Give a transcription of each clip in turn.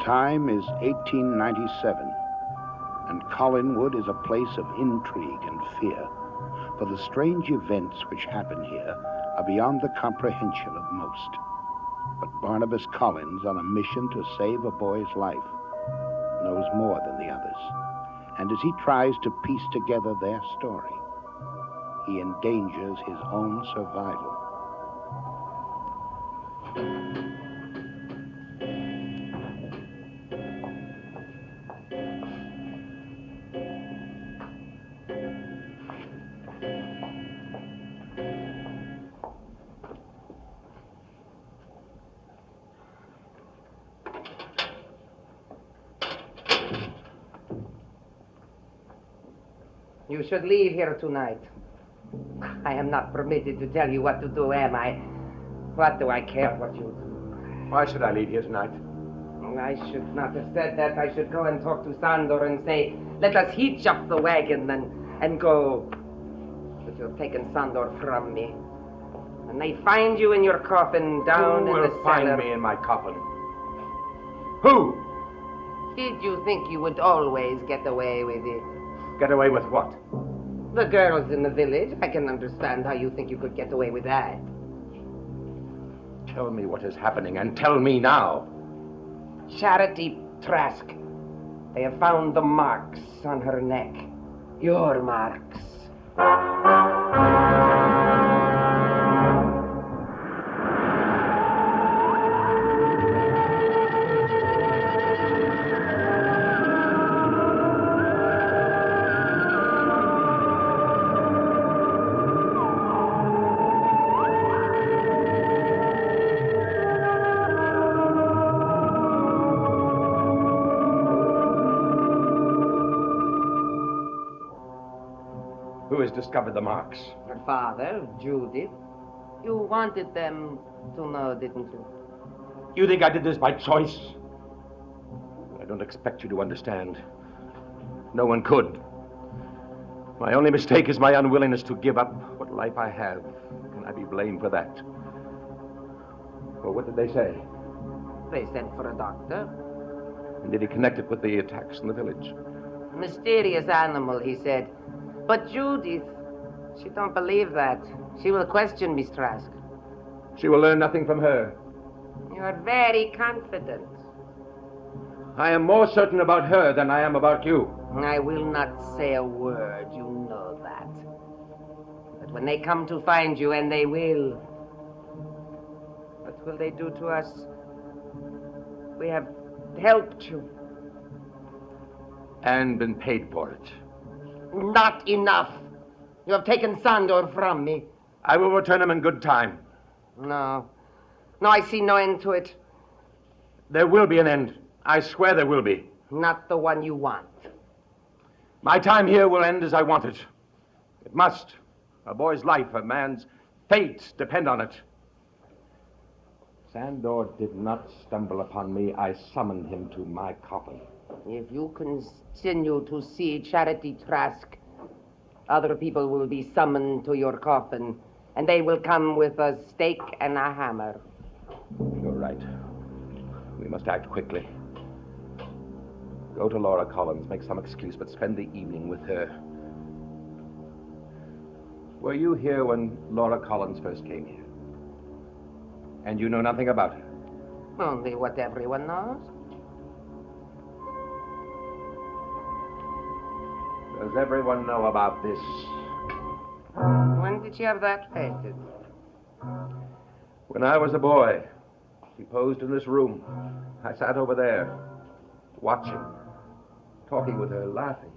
time is 1897, and Collinwood is a place of intrigue and fear, for the strange events which happen here are beyond the comprehension of most. But Barnabas Collins, on a mission to save a boy's life, knows more than the others, and as he tries to piece together their story, he endangers his own survival. You should leave here tonight. I am not permitted to tell you what to do, am I? What do I care what you do? Why should I leave here tonight? I should not have said that. I should go and talk to Sandor and say, let us hitch up the wagon and go. But you've taken Sandor from me. And they find you in your coffin down in the cellar. Who will find me in my coffin? Who? Did you think you would always get away with it? Get away with what? The girls in the village. I can understand how you think you could get away with that. Tell me what is happening, and tell me now. Charity Trask. They have found the marks on her neck. Your marks. Who has discovered the marks? Her father, Judith. You wanted them to know, didn't you? You think I did this by choice? I don't expect you to understand. No one could. My only mistake is my unwillingness to give up what life I have. Can I be blamed for that? Well, what did they say? They sent for a doctor. And did he connect it with the attacks in the village? Mysterious animal, he said. But Judith, she don't believe that. She will question Miss Trask. She will learn nothing from her. You are very confident. I am more certain about her than I am about you. I will not say a word, you know that. But when they come to find you, and they will, what will they do to us? We have helped you. And been paid for it. Not enough. You have taken Sandor from me. I will return him in good time. No. No, I see no end to it. There will be an end. I swear there will be. Not the one you want. My time here will end as I want it. It must. A boy's life, a man's fate depend on it. Sandor did not stumble upon me. I summoned him to my coffin. If you continue to see Charity Trask, other people will be summoned to your coffin, and they will come with a stake and a hammer. You're right. We must act quickly. Go to Laura Collins, make some excuse, but spend the evening with her. Were you here when Laura Collins first came here? And you know nothing about her? Only what everyone knows. Does everyone know about this? When did you have that painted? When I was a boy, she posed in this room. I sat over there, watching, talking with her, laughing.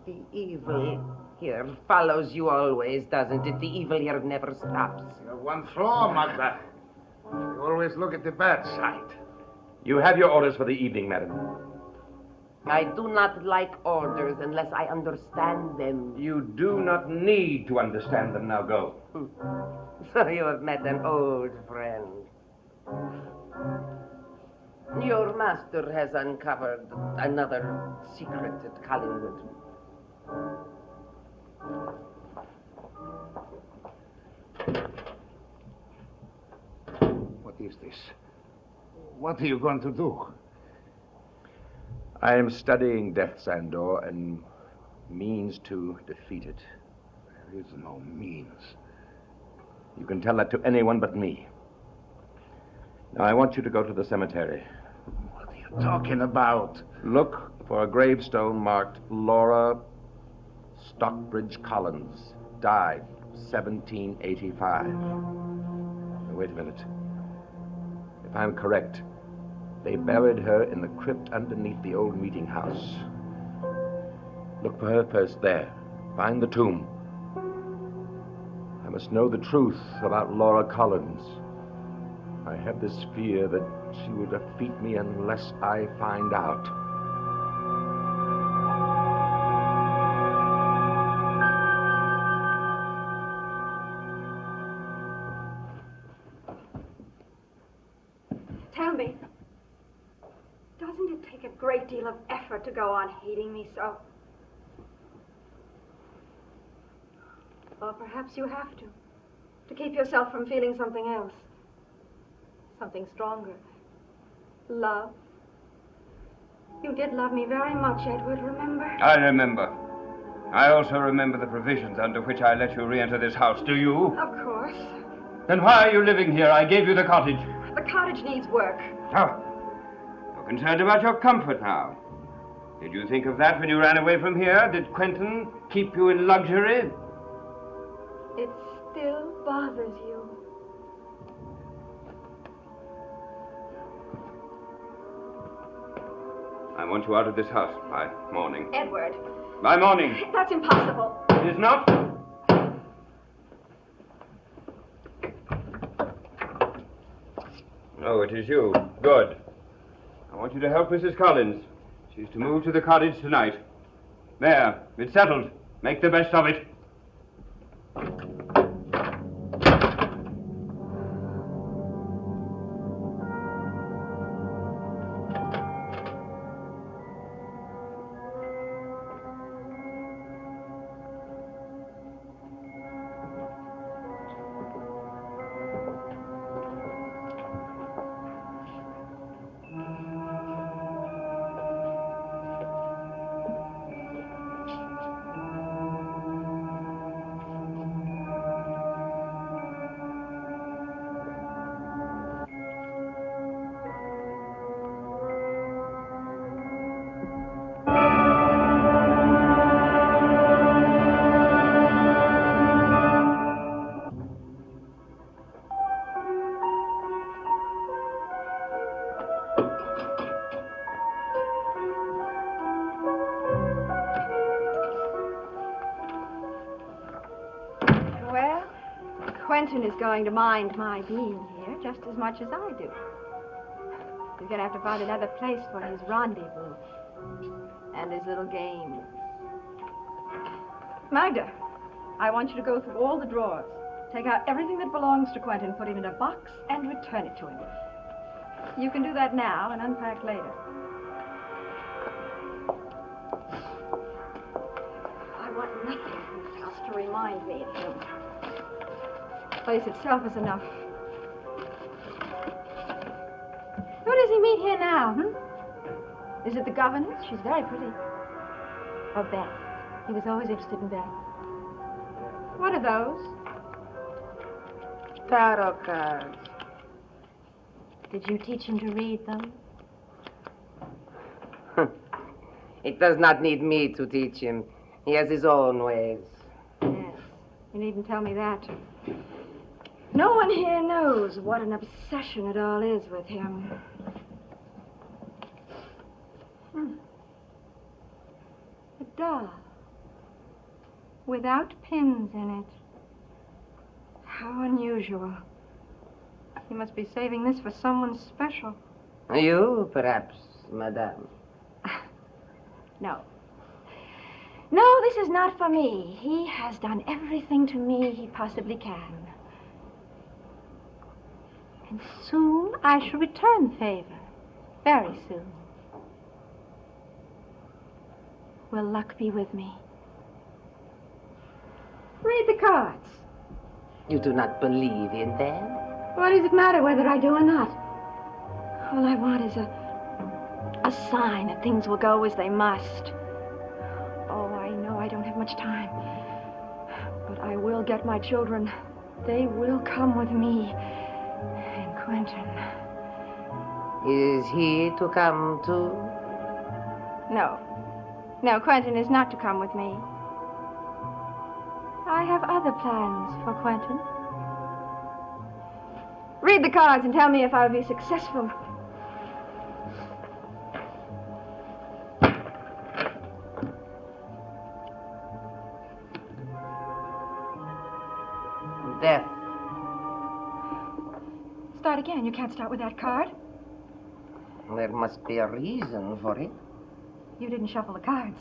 The evil here follows you always, doesn't it? The evil here never stops. You have one flaw, Magda. You always look at the bad side. You have your orders for the evening, madam. I do not like orders unless I understand them. You do not need to understand them. Now go. So you have met an old friend. Your master has uncovered another secret at Collingwood. What is this? What are you going to do? I am studying death, Sandor, and means to defeat it. There is no means. You can tell that to anyone but me. Now, I want you to go to the cemetery. What are you talking about? Look for a gravestone marked Laura Stockbridge Collins, died 1785. Now, wait a minute. If I'm correct, they buried her in the crypt underneath the old meeting house. Look for her first there. Find the tomb. I must know the truth about Laura Collins. I have this fear that she will defeat me unless I find out. Tell me, doesn't it take a great deal of effort to go on hating me so? Or perhaps you have to keep yourself from feeling something else. Something stronger. Love. You did love me very much, Edward, remember? I remember. I also remember the provisions under which I let you re-enter this house. Do you? Of course. Then why are you living here? I gave you the cottage. The cottage needs work. Oh, you're concerned about your comfort now. Did you think of that when you ran away from here? Did Quentin keep you in luxury? It still bothers you. I want you out of this house by morning. Edward. By morning. That's impossible. It is not? Oh, it is you. Good. I want you to help Mrs. Collins. She's to move to the cottage tonight. There, it's settled. Make the best of it. Well, Quentin is going to mind my being here just as much as I do. He's going to have to find another place for his rendezvous and his little game. Magda, I want you to go through all the drawers. Take out everything that belongs to Quentin, put him in a box, and return it to him. You can do that now and unpack later. I want nothing in this house to remind me of him. The place itself is enough. Who does he meet here now, Is it the governess? She's very pretty. Or Beth. He was always interested in Beth. What are those? Tarot cards. Did you teach him to read them? It does not need me to teach him. He has his own ways. Yes. You needn't tell me that. No one here knows what an obsession it all is with him. A doll. Without pins in it. How unusual. He must be saving this for someone special. You, perhaps, madame. No. No, this is not for me. He has done everything to me he possibly can. And soon I shall return the favor. Very soon. Will luck be with me? Read the cards. You do not believe in them? What does it matter whether I do or not? All I want is a sign that things will go as they must. Oh, I know I don't have much time. But I will get my children. They will come with me. And Quentin. Is he to come too? No. No, Quentin is not to come with me. I have other plans for Quentin. Read the cards and tell me if I will be successful. Death. Start again. You can't start with that card. There must be a reason for it. You didn't shuffle the cards.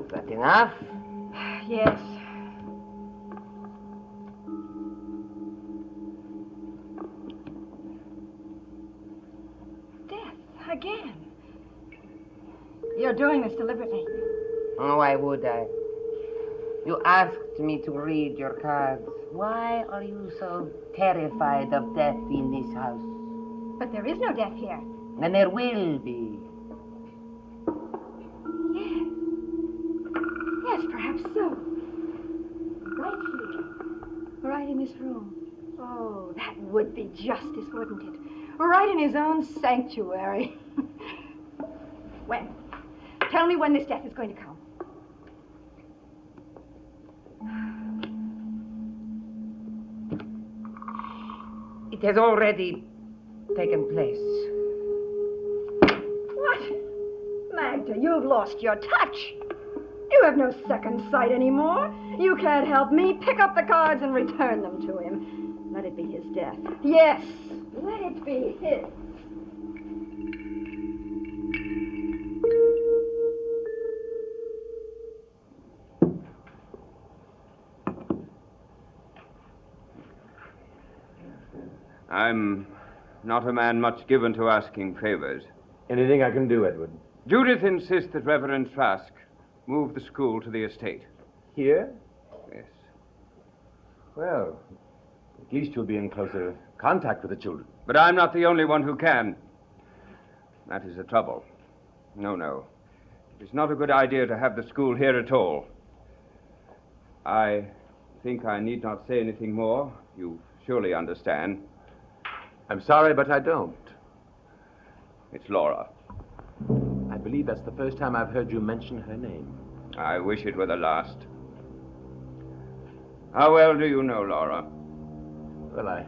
Is that enough? Yes. Death. Again. You're doing this deliberately. Oh, why would I? You asked me to read your cards. Why are you so terrified of death in this house? But there is no death here. And there will be. Yes. Yes, perhaps so. Right here. Right in this room. Oh, that would be justice, wouldn't it? Right in his own sanctuary. When? Tell me when this death is going to come. It has already taken place. What? Magda, you've lost your touch. You have no second sight anymore. You can't help me. Pick up the cards and return them to him. Let it be his death. Yes, let it be his. I'm not a man much given to asking favors. Anything I can do, Edward? Judith insists that Reverend Trask move the school to the estate. Here? Yes. Well, at least you'll be in closer contact with the children. But I'm not the only one who can. That is the trouble. No. It's not a good idea to have the school here at all. I think I need not say anything more. You surely understand. I'm sorry, but I don't. It's Laura. I believe that's the first time I've heard you mention her name. I wish it were the last. How well do you know Laura? Well, I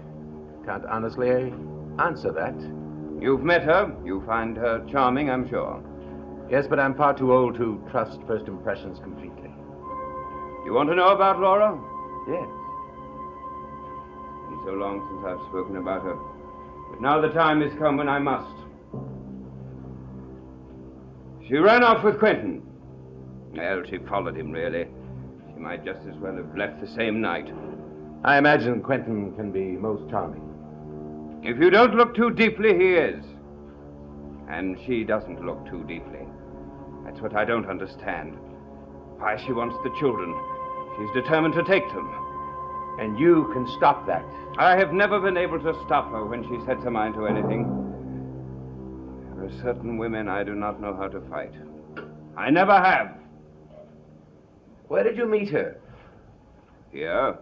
can't honestly answer that. You've met her. You find her charming, I'm sure. Yes, but I'm far too old to trust first impressions completely. You want to know about Laura? Yes. It's been so long since I've spoken about her. But now the time has come when I must. She ran off with Quentin. Well, she followed him, really. She might just as well have left the same night. I imagine Quentin can be most charming. If you don't look too deeply, he is. And she doesn't look too deeply. That's what I don't understand. Why she wants the children. She's determined to take them. And you can stop that. I have never been able to stop her when she sets her mind to anything. There are certain women I do not know how to fight. I never have. Where did you meet her? Here.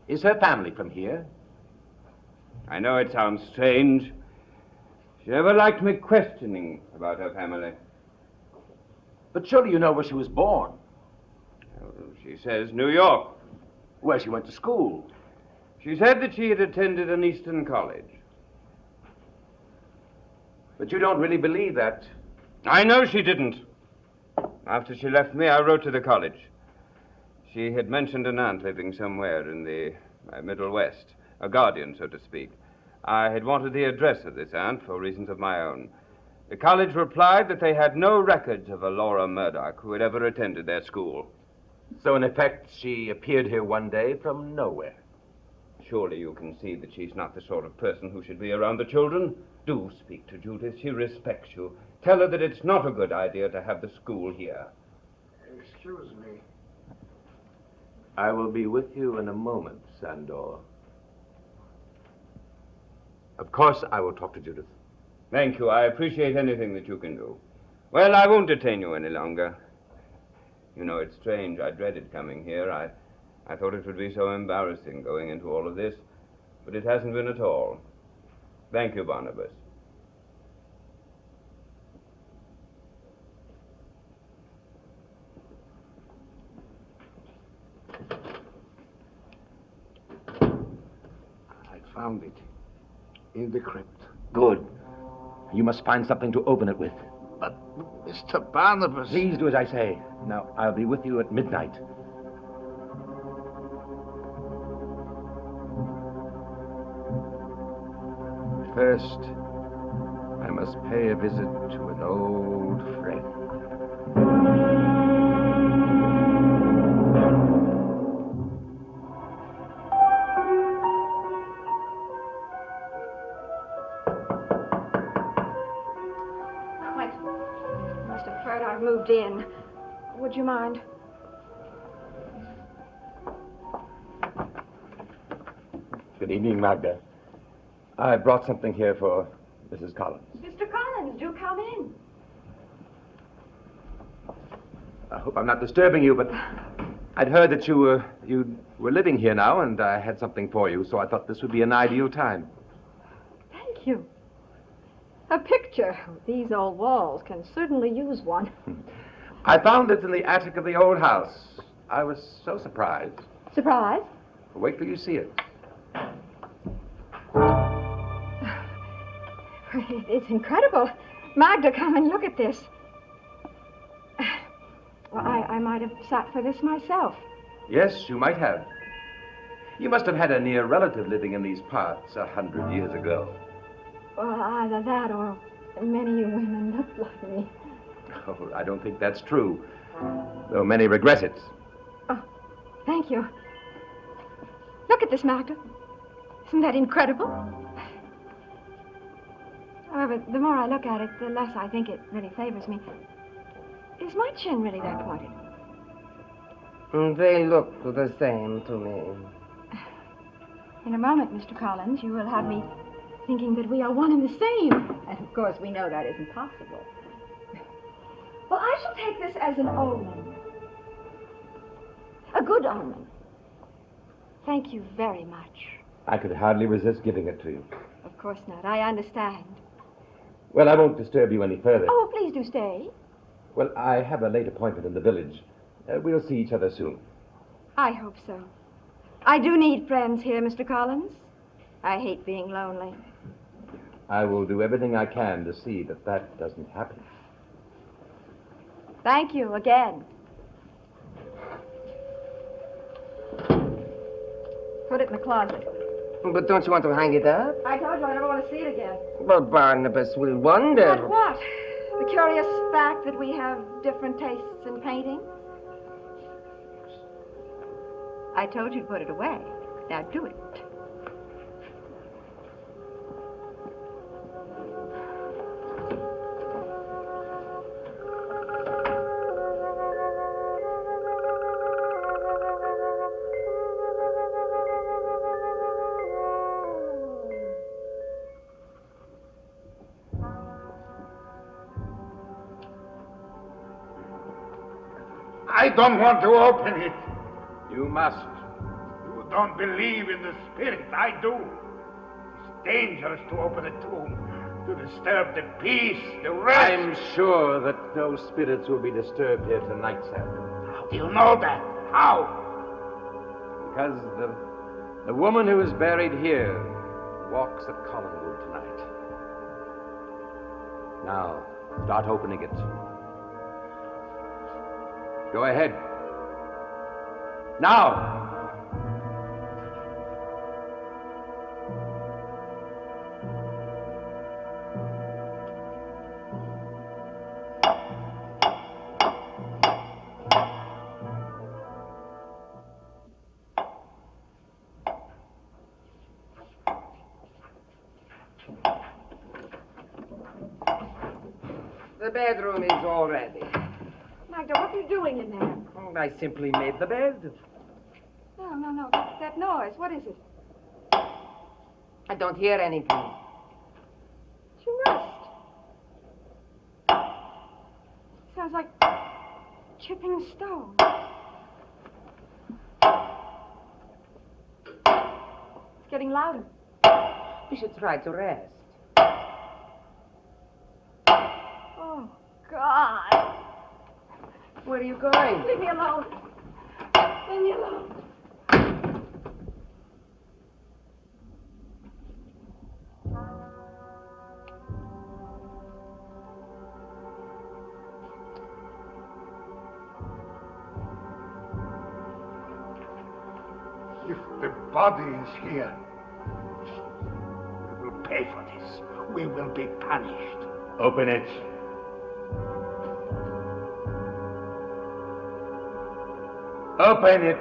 Is her family from here? I know it sounds strange. She never liked me questioning about her family. But surely you know where she was born. Well, she says New York. Where she went to school. She said that she had attended an Eastern college. But you don't really believe that. I know she didn't. After she left me, I wrote to the college. She had mentioned an aunt living somewhere in the Middle West, a guardian, so to speak. I had wanted the address of this aunt for reasons of my own. The college replied that they had no records of a Laura Murdoch who had ever attended their school. So in effect, she appeared here one day from nowhere. surely you can see that she's not the sort of person who should be around the children. Do speak to Judith. She respects you. Tell her that it's not a good idea to have the school here. Excuse me. I will be with you in a moment, Sandor. Of course, I will talk to Judith. Thank you. I appreciate anything that you can do. Well, I won't detain you any longer. You know, it's strange. I dreaded coming here. I thought it would be so embarrassing going into all of this, but it hasn't been at all. Thank you, Barnabas. I found it in the crypt. Good. You must find something to open it with. But, Mr. Barnabas... Please do as I say. Now, I'll be with you at midnight. First, I must pay a visit to an old friend. Mr. Ferd, I've moved in. Would you mind? Good evening, Magda. I brought something here for Mrs. Collins. Mr. Collins, do come in. I hope I'm not disturbing you, but I'd heard that you were living here now, and I had something for you, so I thought this would be an ideal time. Thank you. A picture. These old walls can certainly use one. I found it in the attic of the old house. I was so surprised. Surprise? Wait till you see it. It's incredible. Magda, come and look at this. Well, I might have sat for this myself. Yes, you might have. You must have had a near relative living in these parts 100 years ago. Well, either that or many women look like me. Oh, I don't think that's true, though many regret it. Oh, thank you. Look at this, Magda. Isn't that incredible? However, the more I look at it, the less I think it really favors me. Is my chin really that pointed? They look the same to me. In a moment, Mr. Collins, you will have me thinking that we are one and the same. And of course, we know that isn't possible. Well, I shall take this as an omen. A good omen. Thank you very much. I could hardly resist giving it to you. Of course not. I understand. Well, I won't disturb you any further. Oh, please do stay. Well, I have a late appointment in the village. We'll see each other soon. I hope so. I do need friends here, Mr. Collins. I hate being lonely. I will do everything I can to see that that doesn't happen. Thank you again. Put it in the closet. But don't you want to hang it up? I told you I never want to see it again. Well, Barnabas will wonder. But what? The curious fact that we have different tastes in painting? I told you to put it away. Now do it. I don't want to open it. You must. You don't believe in the spirit. I do. It's dangerous to open a tomb, to disturb the peace, the rest. I'm sure that no spirits will be disturbed here tonight, Sam. How do you know that? How? Because the woman who is buried here walks at Collinwood tonight. Now, start opening it. Go ahead. Now! The bedroom is all ready. Magda, what are you doing in there? Oh, I simply made the bed. No. That noise. What is it? I don't hear anything. It's your rust. Sounds like chipping stone. It's getting louder. We should try to rest. Oh, God. Where are you going? Leave me alone. Leave me alone. If the body is here, we will pay for this. We will be punished. Open it. Open it.